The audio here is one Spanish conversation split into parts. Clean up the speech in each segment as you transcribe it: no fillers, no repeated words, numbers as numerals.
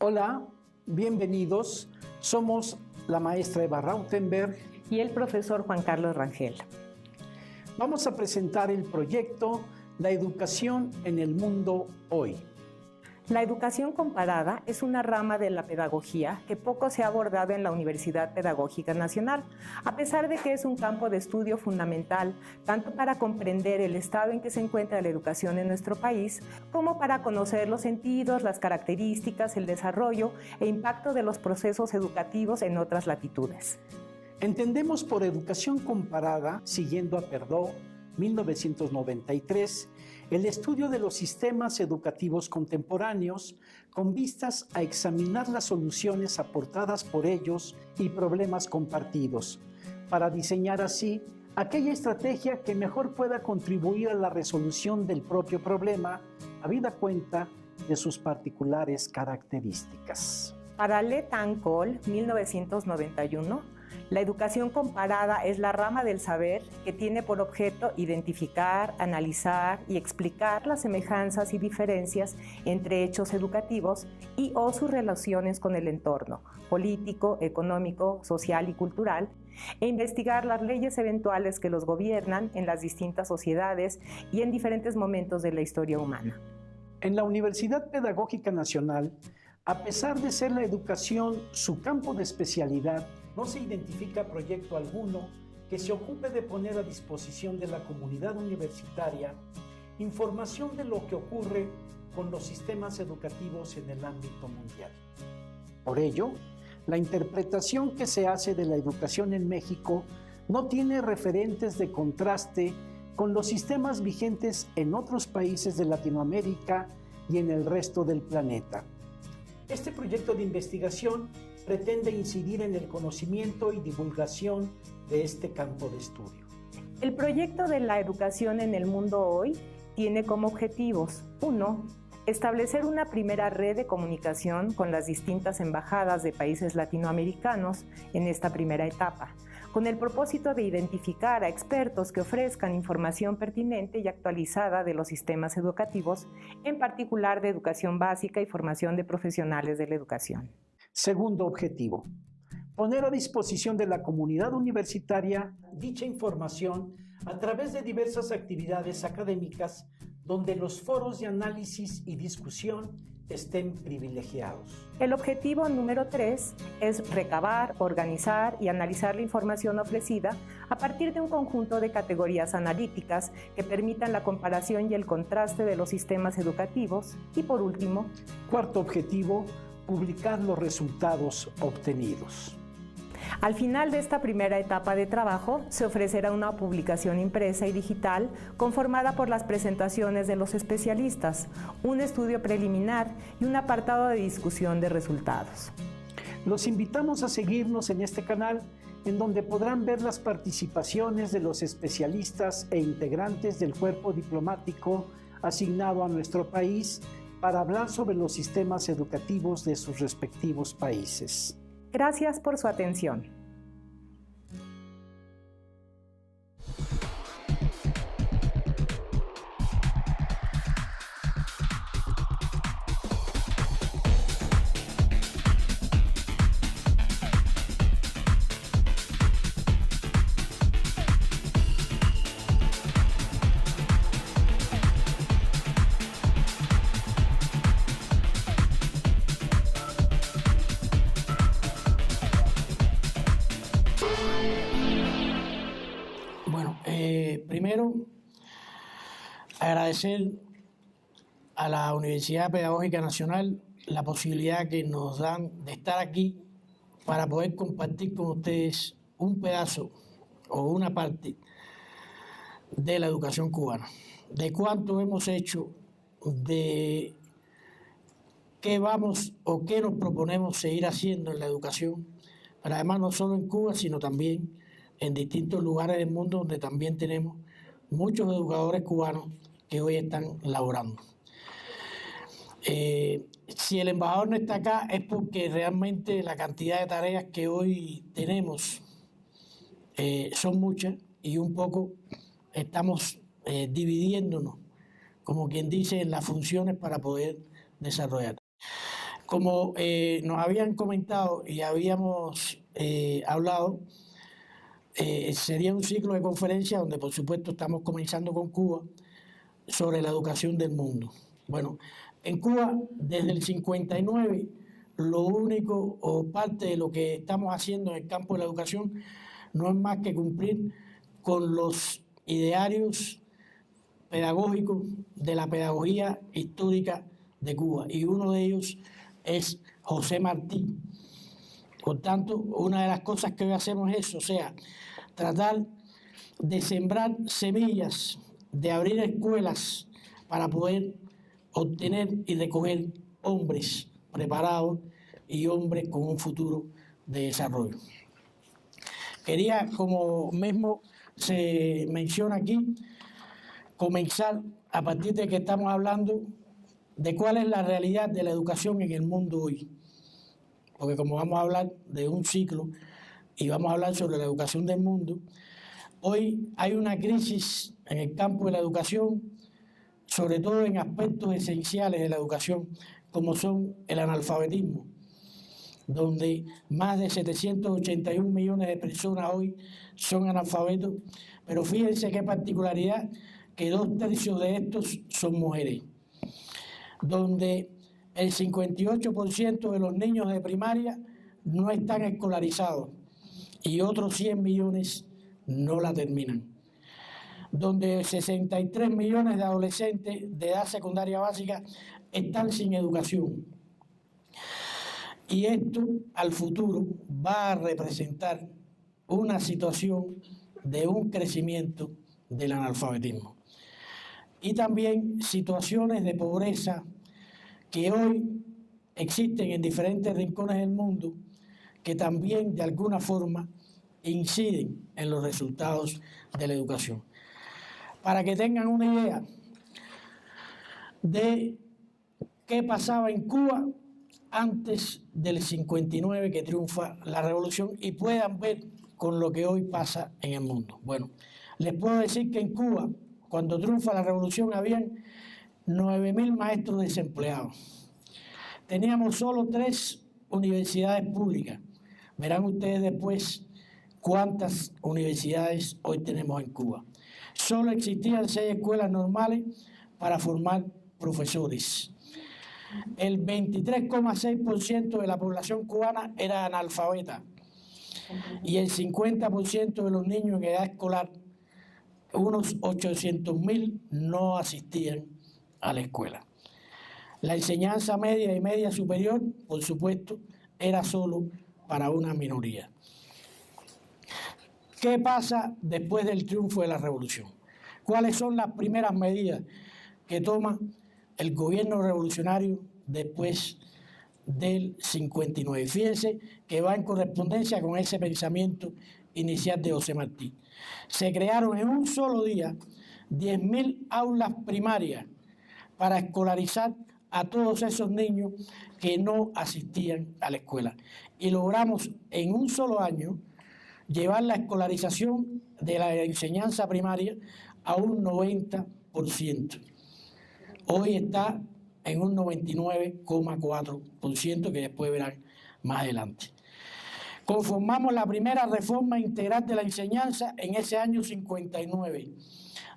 Hola, bienvenidos. Somos la maestra Eva Rautenberg y el profesor Juan Carlos Rangel. Vamos a presentar el proyecto La educación en el mundo hoy. La educación comparada es una rama de la pedagogía que poco se ha abordado en la Universidad Pedagógica Nacional, a pesar de que es un campo de estudio fundamental tanto para comprender el estado en que se encuentra la educación en nuestro país, como para conocer los sentidos, las características, el desarrollo e impacto de los procesos educativos en otras latitudes. Entendemos por educación comparada, siguiendo a Perdomo, 1993, el estudio de los sistemas educativos contemporáneos con vistas a examinar las soluciones aportadas por ellos y problemas compartidos, para diseñar así aquella estrategia que mejor pueda contribuir a la resolución del propio problema, habida cuenta de sus particulares características. Para Le Tan Col, 1991, la educación comparada es la rama del saber que tiene por objeto identificar, analizar y explicar las semejanzas y diferencias entre hechos educativos y o sus relaciones con el entorno político, económico, social y cultural, e investigar las leyes eventuales que los gobiernan en las distintas sociedades y en diferentes momentos de la historia humana. En la Universidad Pedagógica Nacional, a pesar de ser la educación su campo de especialidad, no se identifica proyecto alguno que se ocupe de poner a disposición de la comunidad universitaria información de lo que ocurre con los sistemas educativos en el ámbito mundial. Por ello, la interpretación que se hace de la educación en México no tiene referentes de contraste con los sistemas vigentes en otros países de Latinoamérica y en el resto del planeta. Este proyecto de investigación pretende incidir en el conocimiento y divulgación de este campo de estudio. El proyecto de la educación en el mundo hoy tiene como objetivos: 1. Establecer una primera red de comunicación con las distintas embajadas de países latinoamericanos en esta primera etapa, con el propósito de identificar a expertos que ofrezcan información pertinente y actualizada de los sistemas educativos, en particular de educación básica y formación de profesionales de la educación. Segundo objetivo, poner a disposición de la comunidad universitaria dicha información a través de diversas actividades académicas donde los foros de análisis y discusión estén privilegiados. El objetivo número 3 es recabar, organizar y analizar la información ofrecida a partir de un conjunto de categorías analíticas que permitan la comparación y el contraste de los sistemas educativos. Y por último, cuarto objetivo, publicar los resultados obtenidos. Al final de esta primera etapa de trabajo, se ofrecerá una publicación impresa y digital conformada por las presentaciones de los especialistas, un estudio preliminar y un apartado de discusión de resultados. Los invitamos a seguirnos en este canal, en donde podrán ver las participaciones de los especialistas e integrantes del cuerpo diplomático asignado a nuestro país para hablar sobre los sistemas educativos de sus respectivos países. Gracias por su atención. Primero, agradecer a la Universidad Pedagógica Nacional la posibilidad que nos dan de estar aquí para poder compartir con ustedes un pedazo o una parte de la educación cubana, de cuánto hemos hecho, de qué vamos o qué nos proponemos seguir haciendo en la educación, pero además no solo en Cuba, sino también en distintos lugares del mundo donde también tenemos muchos educadores cubanos que hoy están laborando. Si el embajador no está acá es porque realmente la cantidad de tareas que hoy tenemos son muchas y un poco estamos dividiéndonos, como quien dice, en las funciones para poder desarrollar. Como nos habían comentado y habíamos hablado, sería un ciclo de conferencias donde por supuesto estamos comenzando con Cuba sobre la educación del mundo. Bueno, en Cuba desde el 59 lo único o parte de lo que estamos haciendo en el campo de la educación no es más que cumplir con los idearios pedagógicos de la pedagogía histórica de Cuba, y uno de ellos es José Martí. Por tanto, una de las cosas que hoy hacemos es, o sea, tratar de sembrar semillas, de abrir escuelas para poder obtener y recoger hombres preparados y hombres con un futuro de desarrollo. Quería, como mismo se menciona aquí, comenzar a partir de que estamos hablando de cuál es la realidad de la educación en el mundo hoy. Porque como vamos a hablar de un ciclo y vamos a hablar sobre la educación del mundo, hoy hay una crisis en el campo de la educación, sobre todo en aspectos esenciales de la educación, como son el analfabetismo, donde más de 781 millones de personas hoy son analfabetos, pero fíjense qué particularidad, que 2/3 de estos son mujeres, donde el 58% de los niños de primaria no están escolarizados y otros 100 millones no la terminan, donde 63 millones de adolescentes de edad secundaria básica están sin educación. Y esto al futuro va a representar una situación de un crecimiento del analfabetismo. Y también situaciones de pobreza que hoy existen en diferentes rincones del mundo, que también de alguna forma inciden en los resultados de la educación. Para que tengan una idea de qué pasaba en Cuba antes del 59, que triunfa la revolución, y puedan ver con lo que hoy pasa en el mundo. Bueno, les puedo decir que en Cuba, cuando triunfa la revolución, habían 9.000 maestros desempleados. Teníamos solo 3 universidades públicas. Verán ustedes después cuántas universidades hoy tenemos en Cuba. Solo existían 6 escuelas normales para formar profesores. El 23,6% de la población cubana era analfabeta y el 50% de los niños en edad escolar, unos 800.000, no asistían a la escuela. La enseñanza media y media superior, por supuesto, era solo para una minoría. ¿Qué pasa después del triunfo de la revolución? ¿Cuáles son las primeras medidas que toma el gobierno revolucionario después del 59? Fíjense que va en correspondencia con ese pensamiento inicial de José Martí. Se crearon en un solo día 10.000 aulas primarias para escolarizar a todos esos niños que no asistían a la escuela. Y logramos en un solo año llevar la escolarización de la enseñanza primaria a un 90%. Hoy está en un 99,4%, que después verán más adelante. Conformamos la primera reforma integral de la enseñanza en ese año 59,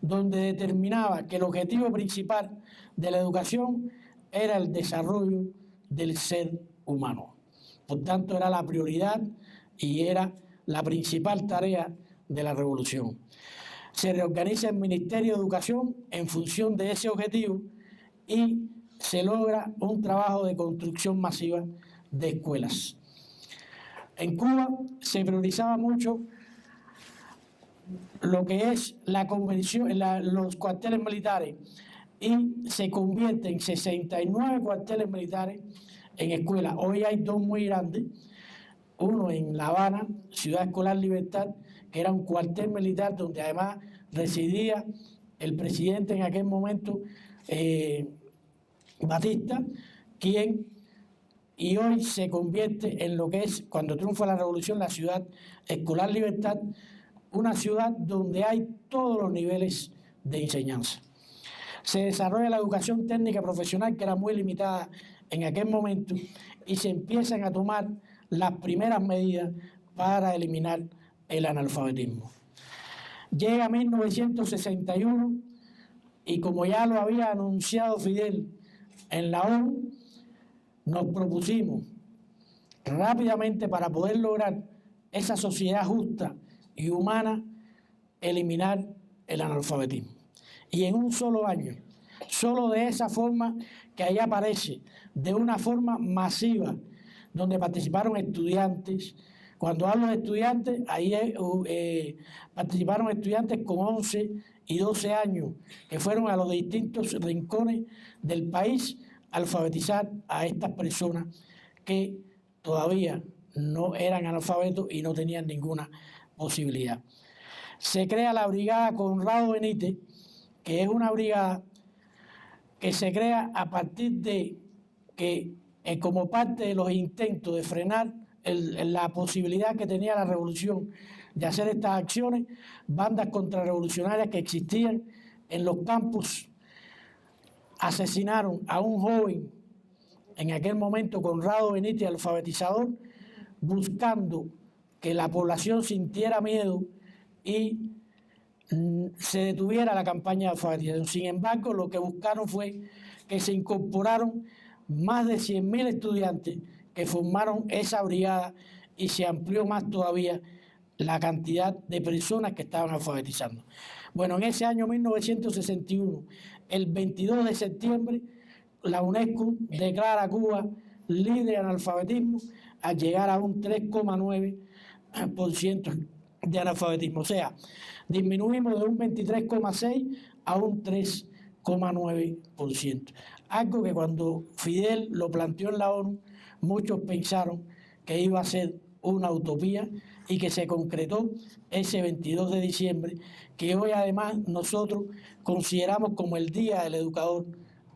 donde determinaba que el objetivo principal de la educación era el desarrollo del ser humano. Por tanto, era la prioridad y era la principal tarea de la revolución. Se reorganiza el Ministerio de Educación en función de ese objetivo y se logra un trabajo de construcción masiva de escuelas. En Cuba se priorizaba mucho lo que es la convención, los cuarteles militares y se convierte en 69 cuarteles militares en escuelas. Hoy hay 2 muy grandes, uno en La Habana, Ciudad Escolar Libertad, que era un cuartel militar donde además residía el presidente en aquel momento, Batista, y hoy se convierte en lo que es, cuando triunfa la revolución, la Ciudad Escolar Libertad, una ciudad donde hay todos los niveles de enseñanza. Se desarrolla la educación técnica profesional, que era muy limitada en aquel momento, y se empiezan a tomar las primeras medidas para eliminar el analfabetismo. Llega 1961 y, como ya lo había anunciado Fidel en la ONU, nos propusimos rápidamente, para poder lograr esa sociedad justa y humana, eliminar el analfabetismo. Y en un solo año, solo de esa forma que ahí aparece, de una forma masiva, donde participaron estudiantes. Cuando hablo de estudiantes, ahí participaron estudiantes con 11 y 12 años, que fueron a los distintos rincones del país a alfabetizar a estas personas que todavía no eran analfabetos y no tenían ninguna posibilidad. Se crea la Brigada Conrado Benítez, que es una brigada que se crea a partir de que, como parte de los intentos de frenar la posibilidad que tenía la revolución de hacer estas acciones, bandas contrarrevolucionarias que existían en los campus asesinaron a un joven, en aquel momento Conrado Benítez, alfabetizador, buscando que la población sintiera miedo y se detuviera la campaña de alfabetización. Sin embargo, lo que buscaron fue que se incorporaron más de 100.000 estudiantes que formaron esa brigada, y se amplió más todavía la cantidad de personas que estaban alfabetizando. Bueno, en ese año 1961, el 22 de septiembre, la UNESCO declara a Cuba libre de analfabetismo al llegar a un 3,9% de analfabetismo. O sea, disminuimos de un 23,6% a un 3,9%. Algo que cuando Fidel lo planteó en la ONU, muchos pensaron que iba a ser una utopía, y que se concretó ese 22 de diciembre, que hoy además nosotros consideramos como el Día del Educador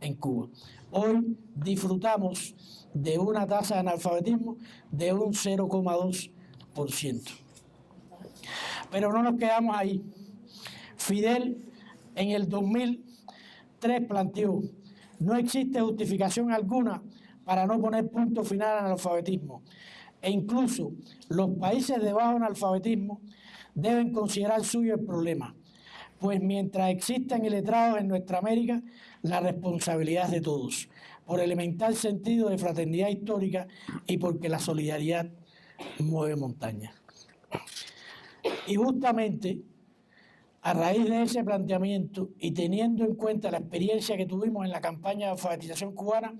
en Cuba. Hoy disfrutamos de una tasa de analfabetismo de un 0,2%. Pero no nos quedamos ahí. Fidel en el 2003 planteó: no existe justificación alguna para no poner punto final al analfabetismo, e incluso los países de bajo analfabetismo deben considerar suyo el problema, pues mientras existan iletrados en nuestra América, la responsabilidad es de todos, por elemental sentido de fraternidad histórica y porque la solidaridad mueve montañas. Y justamente a raíz de ese planteamiento, y teniendo en cuenta la experiencia que tuvimos en la campaña de alfabetización cubana,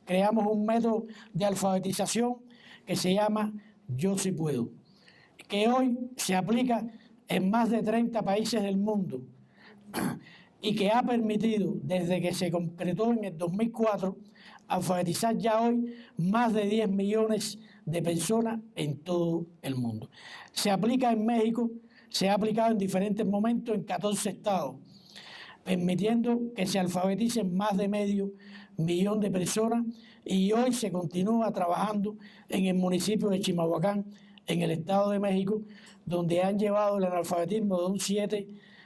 creamos un método de alfabetización que se llama Yo Sí Puedo, que hoy se aplica en más de 30 países del mundo y que ha permitido, desde que se concretó en el 2004, alfabetizar ya hoy más de 10 millones de personas en todo el mundo. Se aplica en México, se ha aplicado en diferentes momentos en 14 estados, permitiendo que se alfabeticen más de medio millón de personas, y hoy se continúa trabajando en el municipio de Chimalhuacán, en el Estado de México, donde han llevado el analfabetismo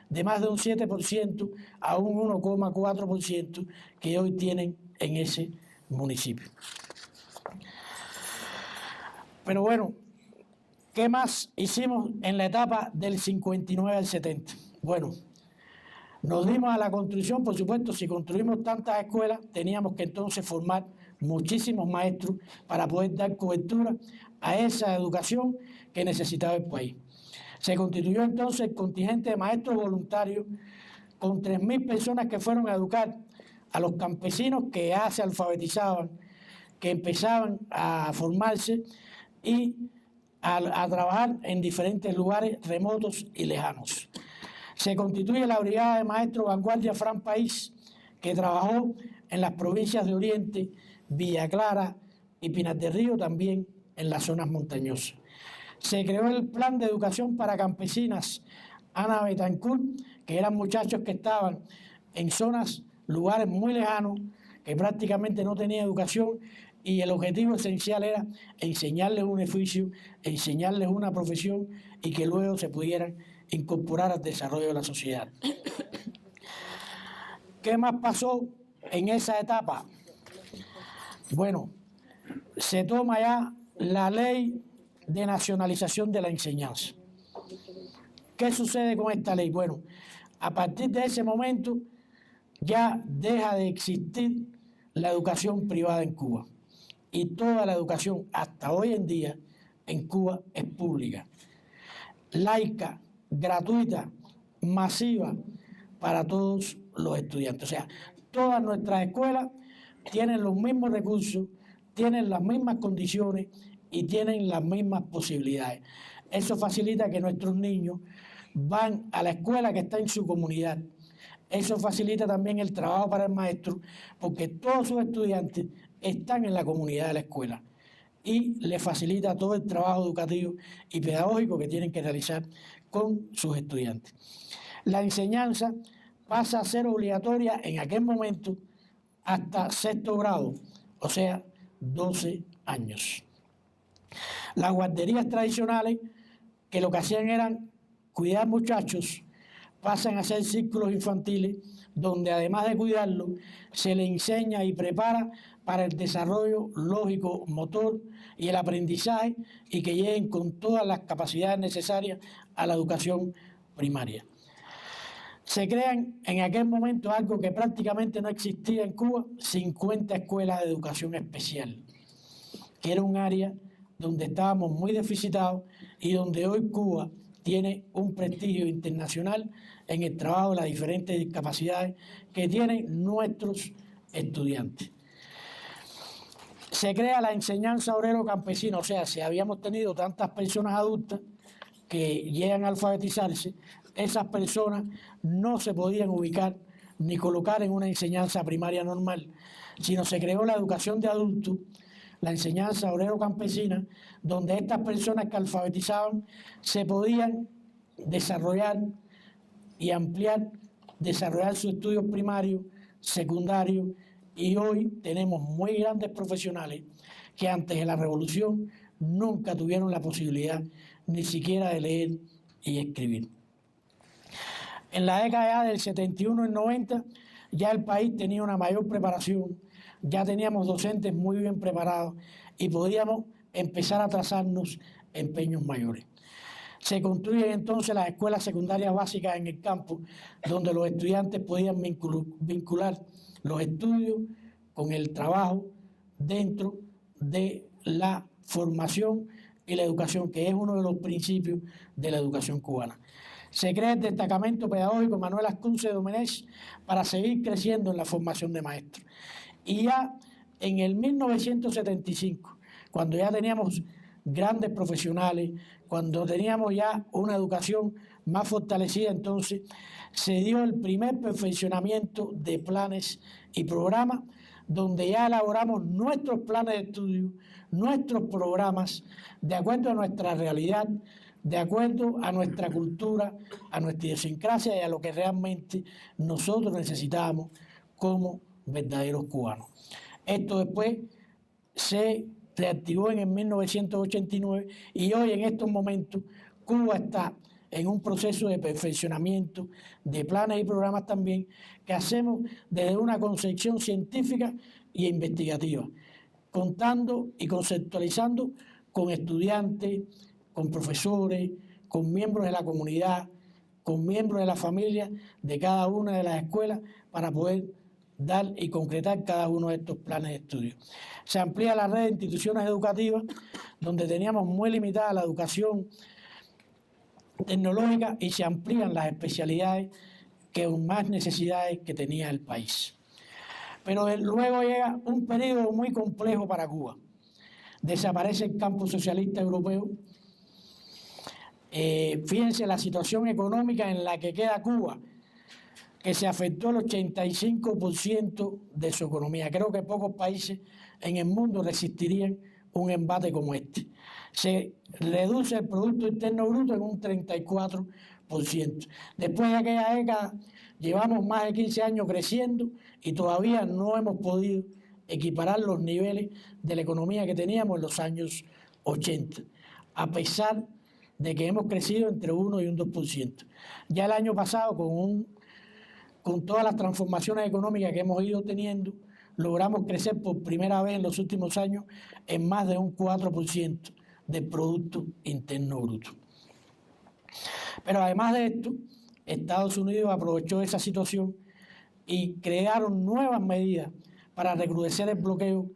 de más de un 7% a un 1,4% que hoy tienen en ese municipio. Pero bueno, ¿qué más hicimos en la etapa del 59 al 70? Bueno, nos dimos a la construcción. Por supuesto, si construimos tantas escuelas, teníamos que entonces formar muchísimos maestros para poder dar cobertura a esa educación que necesitaba el país. Se constituyó entonces el contingente de maestros voluntarios con 3.000 personas que fueron a educar a los campesinos que ya se alfabetizaban, que empezaban a formarse y a trabajar en diferentes lugares remotos y lejanos. Se constituye la Brigada de Maestros Vanguardia Fran País, que trabajó en las provincias de Oriente, Villa Clara y Pinar del Río, también en las zonas montañosas. Se creó el Plan de Educación para Campesinas Ana Betancourt, que eran muchachos que estaban en zonas, lugares muy lejanos, que prácticamente no tenían educación, y el objetivo esencial era enseñarles un oficio, enseñarles una profesión y que luego se pudieran incorporar al desarrollo de la sociedad. ¿Qué más pasó en esa etapa? Bueno, se toma ya la ley de nacionalización de la enseñanza. ¿Qué sucede con esta ley? Bueno, a partir de ese momento ya deja de existir la educación privada en Cuba y toda la educación hasta hoy en día en Cuba es pública, laica, gratuita, masiva para todos los estudiantes. O sea, todas nuestras escuelas tienen los mismos recursos, tienen las mismas condiciones y tienen las mismas posibilidades. Eso facilita que nuestros niños van a la escuela que está en su comunidad. Eso facilita también el trabajo para el maestro, porque todos sus estudiantes están en la comunidad de la escuela y les facilita todo el trabajo educativo y pedagógico que tienen que realizar con sus estudiantes. La enseñanza pasa a ser obligatoria en aquel momento hasta sexto grado, o sea, 12 años. Las guarderías tradicionales, que lo que hacían eran cuidar muchachos, pasan a ser círculos infantiles, donde además de cuidarlos, se les enseña y prepara para el desarrollo lógico, motor y el aprendizaje, y que lleguen con todas las capacidades necesarias a la educación primaria. Se crean en aquel momento algo que prácticamente no existía en Cuba, 50 escuelas de educación especial, que era un área donde estábamos muy deficitados y donde hoy Cuba tiene un prestigio internacional en el trabajo de las diferentes discapacidades que tienen nuestros estudiantes. Se crea la enseñanza obrero-campesina, o sea, si habíamos tenido tantas personas adultas que llegan a alfabetizarse, esas personas no se podían ubicar ni colocar en una enseñanza primaria normal, sino se creó la educación de adultos, la enseñanza obrero-campesina, donde estas personas que alfabetizaban se podían desarrollar y ampliar, desarrollar sus estudios primarios, secundarios, y hoy tenemos muy grandes profesionales que antes de la revolución nunca tuvieron la posibilidad ni siquiera de leer y escribir. En la década del 71 y 90 ya el país tenía una mayor preparación, ya teníamos docentes muy bien preparados y podíamos empezar a trazarnos empeños mayores. Se construyen entonces las escuelas secundarias básicas en el campo, donde los estudiantes podían vincular los estudios con el trabajo dentro de la formación y la educación, que es uno de los principios de la educación cubana. Se crea el destacamento pedagógico Manuel Ascunce Domenech para seguir creciendo en la formación de maestros. Y ya en el 1975, cuando ya teníamos grandes profesionales, cuando teníamos ya una educación más fortalecida, entonces se dio el primer perfeccionamiento de planes y programas, donde ya elaboramos nuestros planes de estudio, nuestros programas, de acuerdo a nuestra realidad, de acuerdo a nuestra cultura, a nuestra idiosincrasia y a lo que realmente nosotros necesitábamos como verdaderos cubanos. Esto después se reactivó en el 1989 y hoy en estos momentos Cuba está en un proceso de perfeccionamiento de planes y programas también que hacemos desde una concepción científica e investigativa, contando y conceptualizando con estudiantes, con profesores, con miembros de la comunidad, con miembros de la familia de cada una de las escuelas para poder dar y concretar cada uno de estos planes de estudio. Se amplía la red de instituciones educativas, donde teníamos muy limitada la educación tecnológica, y se amplían las especialidades con más necesidades que tenía el país. Pero luego llega un periodo muy complejo para Cuba. Desaparece el campo socialista europeo. Fíjense la situación económica en la que queda Cuba. que se afectó el 85% de su economía. Creo que pocos países en el mundo resistirían un embate como este. Se reduce el Producto Interno Bruto en un 34%. Después de aquella década, llevamos más de 15 años creciendo y todavía no hemos podido equiparar los niveles de la economía que teníamos en los años 80, a pesar de que hemos crecido entre 1 y un 2%. Ya el año pasado, con todas las transformaciones económicas que hemos ido teniendo, logramos crecer por primera vez en los últimos años en más de un 4% del Producto Interno Bruto. Pero además de esto, Estados Unidos aprovechó esa situación y crearon nuevas medidas para recrudecer el bloqueo,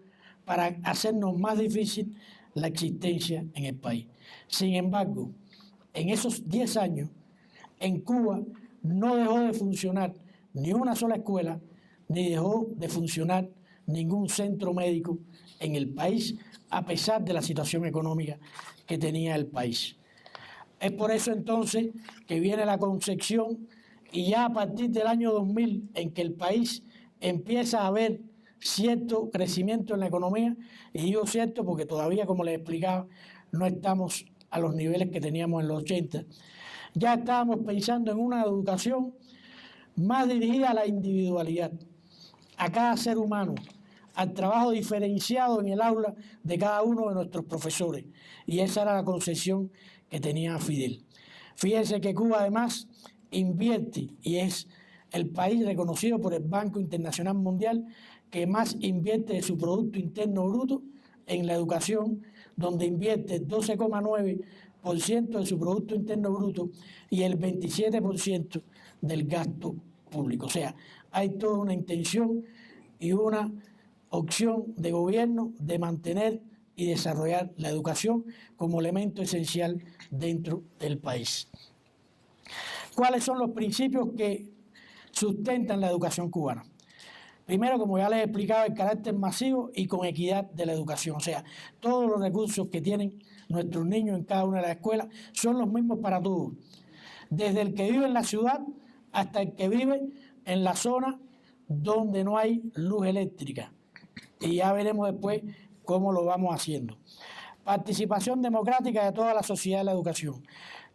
para hacernos más difícil la existencia en el país. Sin embargo, en esos 10 años, en Cuba no dejó de funcionar ni una sola escuela, ni dejó de funcionar ningún centro médico en el país, a pesar de la situación económica que tenía el país. Es por eso entonces que viene la concepción, y ya a partir del año 2000, en que el país empieza a ver cierto crecimiento en la economía, y digo cierto porque todavía, como les explicaba, no estamos a los niveles que teníamos en los 80. Ya estábamos pensando en una educación más dirigida a la individualidad, a cada ser humano, al trabajo diferenciado en el aula de cada uno de nuestros profesores. Y esa era la concepción que tenía Fidel. Fíjense que Cuba además invierte, y es el país reconocido por el Banco Internacional Mundial que más invierte de su Producto Interno Bruto en la educación, donde invierte 12,9% de su Producto Interno Bruto y el 27% del gasto público. O sea, hay toda una intención y una opción de gobierno de mantener y desarrollar la educación como elemento esencial dentro del país. ¿Cuáles son los principios que sustentan la educación cubana? Primero, como ya les he explicado, el carácter masivo y con equidad de la educación. O sea, todos los recursos que tienen nuestros niños en cada una de las escuelas son los mismos para todos. Desde el que vive en la ciudad hasta el que vive en la zona donde no hay luz eléctrica. Y ya veremos después cómo lo vamos haciendo. Participación democrática de toda la sociedad en la educación.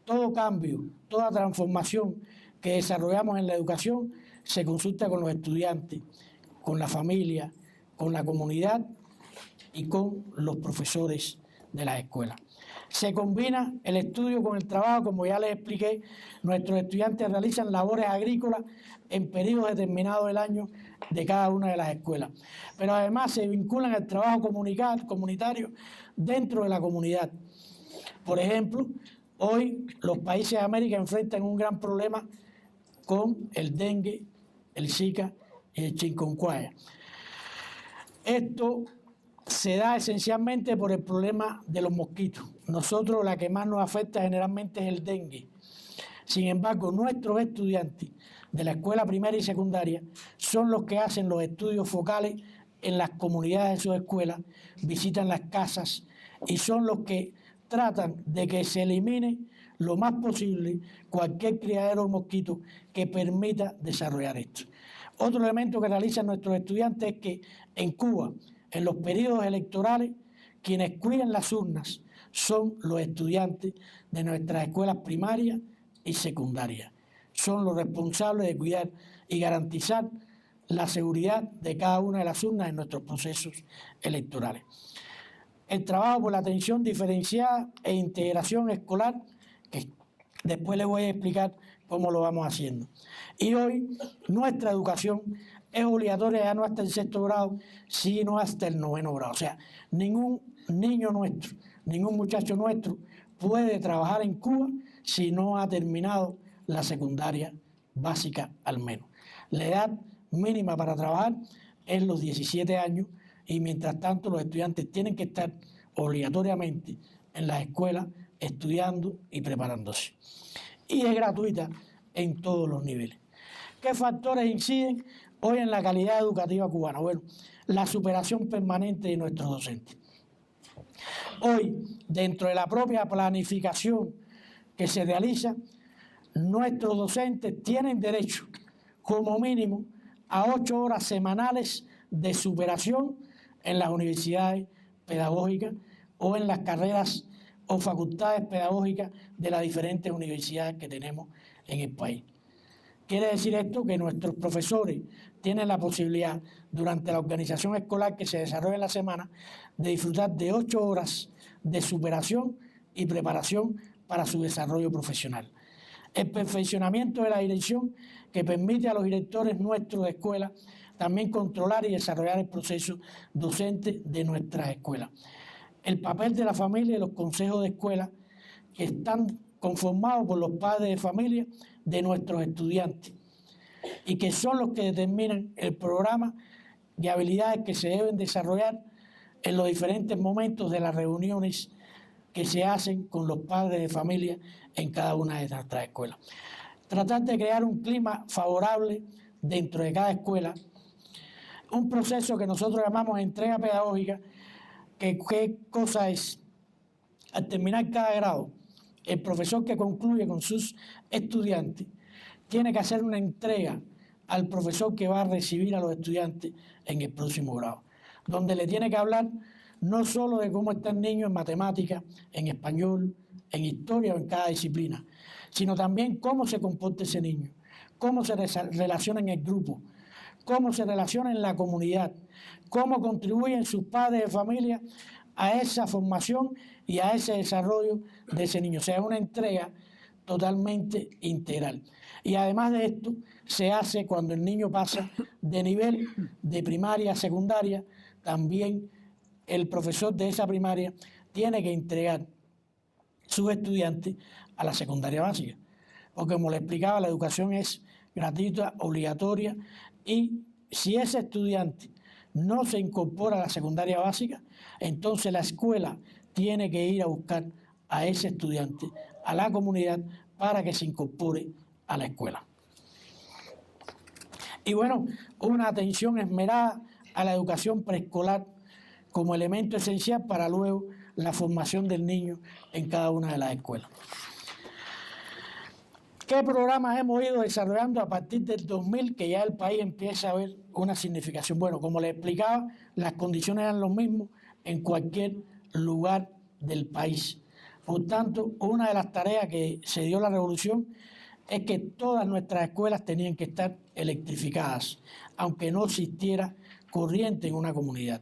Todo cambio, toda transformación que desarrollamos en la educación se consulta con los estudiantes, con la familia, con la comunidad y con los profesores de las escuelas. Se combina el estudio con el trabajo, como ya les expliqué. Nuestros estudiantes realizan labores agrícolas en periodos determinados del año de cada una de las escuelas. Pero además se vinculan al trabajo comunitario dentro de la comunidad. Por ejemplo, hoy los países de América enfrentan un gran problema con el dengue, el Zika y el chikungunya. Esto se da esencialmente por el problema de los mosquitos. Nosotros la que más nos afecta generalmente es el dengue. Sin embargo, nuestros estudiantes de la escuela primaria y secundaria son los que hacen los estudios focales en las comunidades de sus escuelas, visitan las casas y son los que tratan de que se elimine lo más posible cualquier criadero de mosquitos que permita desarrollar esto. Otro elemento que realizan nuestros estudiantes es que en Cuba, en los periodos electorales, quienes cuidan las urnas son los estudiantes de nuestras escuelas primarias y secundarias. Son los responsables de cuidar y garantizar la seguridad de cada una de las urnas en nuestros procesos electorales. El trabajo por la atención diferenciada e integración escolar, que después les voy a explicar cómo lo vamos haciendo. Y hoy nuestra educación es obligatoria ya no hasta el 6º grado, sino hasta el 9º grado. O sea, ningún niño nuestro, ningún muchacho nuestro puede trabajar en Cuba si no ha terminado la secundaria básica al menos. La edad mínima para trabajar es los 17 años y mientras tanto los estudiantes tienen que estar obligatoriamente en las escuelas estudiando y preparándose. Y es gratuita en todos los niveles. ¿Qué factores inciden hoy en la calidad educativa cubana? Bueno, la superación permanente de nuestros docentes. Hoy, dentro de la propia planificación que se realiza, nuestros docentes tienen derecho, como mínimo a 8 horas semanales de superación en las universidades pedagógicas o en las carreras o facultades pedagógicas de las diferentes universidades que tenemos en el país. Quiere decir esto que nuestros profesores tienen la posibilidad, durante la organización escolar que se desarrolla en la semana, de disfrutar de 8 horas de superación y preparación para su desarrollo profesional. El perfeccionamiento de la dirección que permite a los directores nuestros de escuela también controlar y desarrollar el proceso docente de nuestras escuelas. El papel de la familia y los consejos de escuela que están conformados por los padres de familia de nuestros estudiantes y que son los que determinan el programa de habilidades que se deben desarrollar en los diferentes momentos de las reuniones que se hacen con los padres de familia en cada una de nuestras escuelas. Tratar de crear un clima favorable dentro de cada escuela, un proceso que nosotros llamamos entrega pedagógica, que qué cosa es. Al terminar cada grado, el profesor que concluye con sus estudiantes tiene que hacer una entrega al profesor que va a recibir a los estudiantes en el próximo grado, donde le tiene que hablar no solo de cómo está el niño en matemáticas, en español, en historia o en cada disciplina, sino también cómo se comporta ese niño, cómo se relaciona en el grupo, cómo se relaciona en la comunidad, cómo contribuyen sus padres de familia a esa formación y a ese desarrollo de ese niño. O sea, es una entrega totalmente integral. Y además de esto, se hace cuando el niño pasa de nivel de primaria a secundaria, también el profesor de esa primaria tiene que entregar sus estudiantes a la secundaria básica. Porque como le explicaba, la educación es gratuita, obligatoria, y si ese estudiante no se incorpora a la secundaria básica, entonces la escuela tiene que ir a buscar a ese estudiante, a la comunidad, para que se incorpore a la escuela. Y bueno, una atención esmerada a la educación preescolar como elemento esencial para luego la formación del niño en cada una de las escuelas. ¿Qué programas hemos ido desarrollando a partir del 2000 que ya el país empieza a ver una significación? Bueno, como les explicaba, las condiciones eran las mismas en cualquier lugar del país. Por tanto, una de las tareas que se dio la revolución es que todas nuestras escuelas tenían que estar electrificadas, aunque no existiera corriente en una comunidad.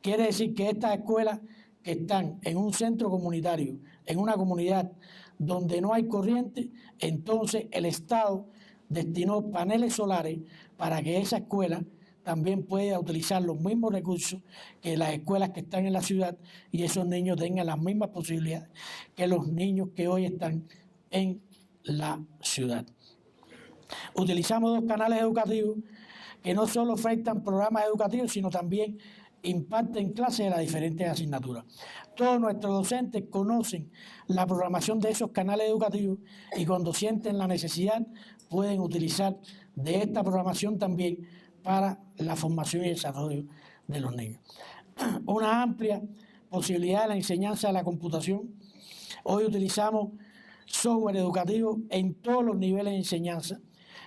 Quiere decir que estas escuelas que están en un centro comunitario, en una comunidad donde no hay corriente, entonces el Estado destinó paneles solares para que esa escuela también pueda utilizar los mismos recursos que las escuelas que están en la ciudad y esos niños tengan las mismas posibilidades que los niños que hoy están en la ciudad. Utilizamos 2 canales educativos que no solo ofrecen programas educativos, sino también imparten clases de las diferentes asignaturas. Todos nuestros docentes conocen la programación de esos canales educativos y cuando sienten la necesidad pueden utilizar de esta programación también para la formación y desarrollo de los niños. Una amplia posibilidad de la enseñanza de la computación. Hoy utilizamos software educativo en todos los niveles de enseñanza,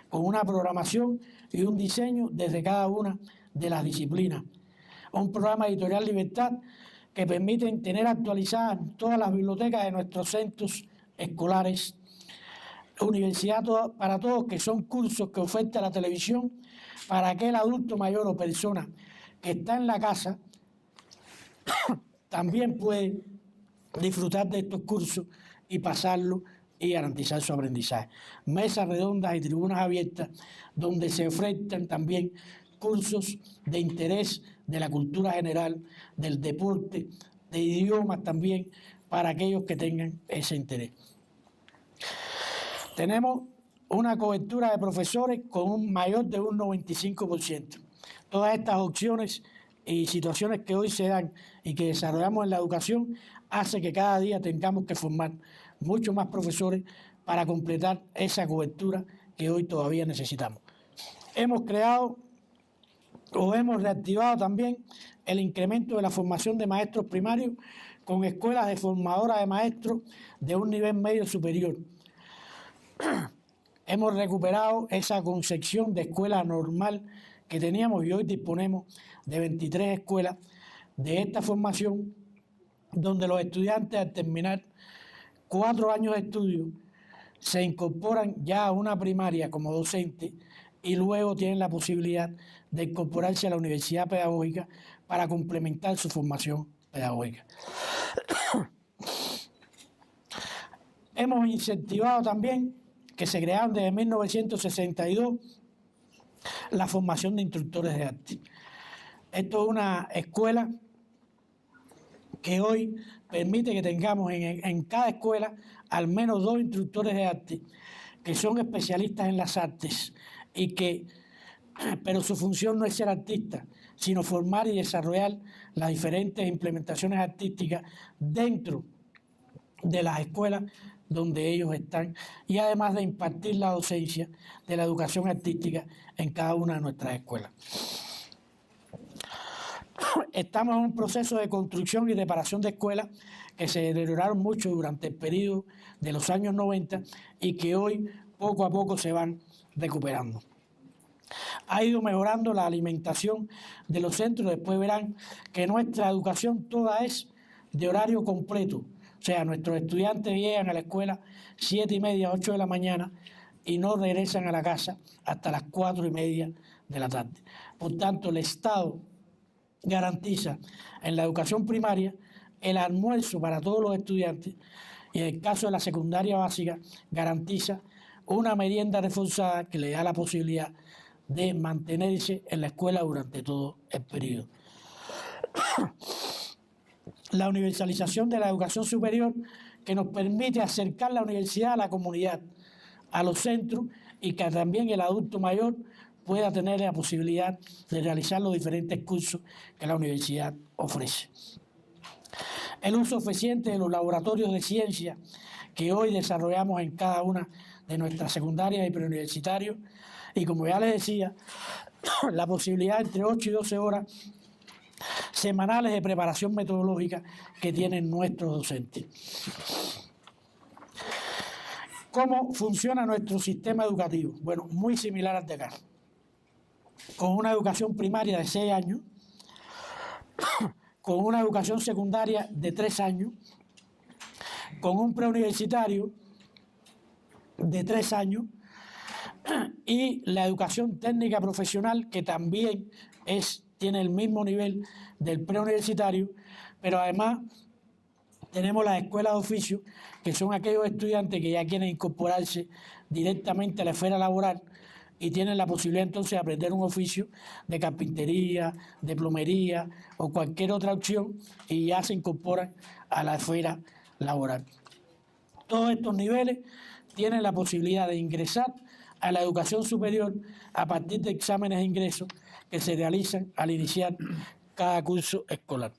con una programación y un diseño desde cada una de las disciplinas. Un programa editorial Libertad que permite tener actualizadas todas las bibliotecas de nuestros centros escolares. Universidad para Todos, que son cursos que oferta la televisión para aquel adulto mayor o persona que está en la casa, también puede disfrutar de estos cursos y pasarlo y garantizar su aprendizaje. Mesas redondas y tribunas abiertas donde se ofrecen también cursos de interés de la cultura general, del deporte, de idiomas también, para aquellos que tengan ese interés. Tenemos una cobertura de profesores con un mayor de un 95%. Todas estas opciones y situaciones que hoy se dan y que desarrollamos en la educación hace que cada día tengamos que formar muchos más profesores para completar esa cobertura que hoy todavía necesitamos. Hemos creado o hemos reactivado también el incremento de la formación de maestros primarios con escuelas de formadoras de maestros de un nivel medio superior. hemos recuperado esa concepción de escuela normal que teníamos y hoy disponemos de 23 escuelas de esta formación, donde los estudiantes al terminar 4 años de estudio se incorporan ya a una primaria como docente y luego tienen la posibilidad de incorporarse a la universidad pedagógica para complementar su formación pedagógica. Hemos incentivado también que se crearon desde 1962 la formación de instructores de arte. Esto es una escuela que hoy permite que tengamos en cada escuela al menos 2 instructores de arte que son especialistas en las artes pero su función no es ser artista, sino formar y desarrollar las diferentes implementaciones artísticas dentro de las escuelas donde ellos están y además de impartir la docencia de la educación artística en cada una de nuestras escuelas. Estamos en un proceso de construcción y reparación de escuelas que se deterioraron mucho durante el periodo de los años 90 y que hoy poco a poco se van recuperando. Ha ido mejorando la alimentación de los centros. Después verán que nuestra educación toda es de horario completo. O sea, nuestros estudiantes llegan a la escuela 7:30, 8 de la mañana y no regresan a la casa hasta las 4:30 de la tarde. Por tanto, el Estado garantiza en la educación primaria el almuerzo para todos los estudiantes y en el caso de la secundaria básica garantiza una merienda reforzada que le da la posibilidad de mantenerse en la escuela durante todo el periodo. La universalización de la educación superior que nos permite acercar la universidad a la comunidad, a los centros y que también el adulto mayor pueda tener la posibilidad de realizar los diferentes cursos que la universidad ofrece. El uso eficiente de los laboratorios de ciencia que hoy desarrollamos en cada una de nuestras secundarias y preuniversitarios y, como ya les decía, la posibilidad entre 8 y 12 horas semanales de preparación metodológica que tienen nuestros docentes. ¿Cómo funciona nuestro sistema educativo? Bueno, muy similar al de acá. Con una educación primaria de 6 años, con una educación secundaria de 3 años, con un preuniversitario de 3 años y la educación técnica profesional que también tiene el mismo nivel del preuniversitario, pero además tenemos las escuelas de oficio, que son aquellos estudiantes que ya quieren incorporarse directamente a la esfera laboral y tienen la posibilidad entonces de aprender un oficio de carpintería, de plomería o cualquier otra opción y ya se incorporan a la esfera laboral. Todos estos niveles tienen la posibilidad de ingresar a la educación superior a partir de exámenes de ingreso que se realizan al iniciar cada curso escolar.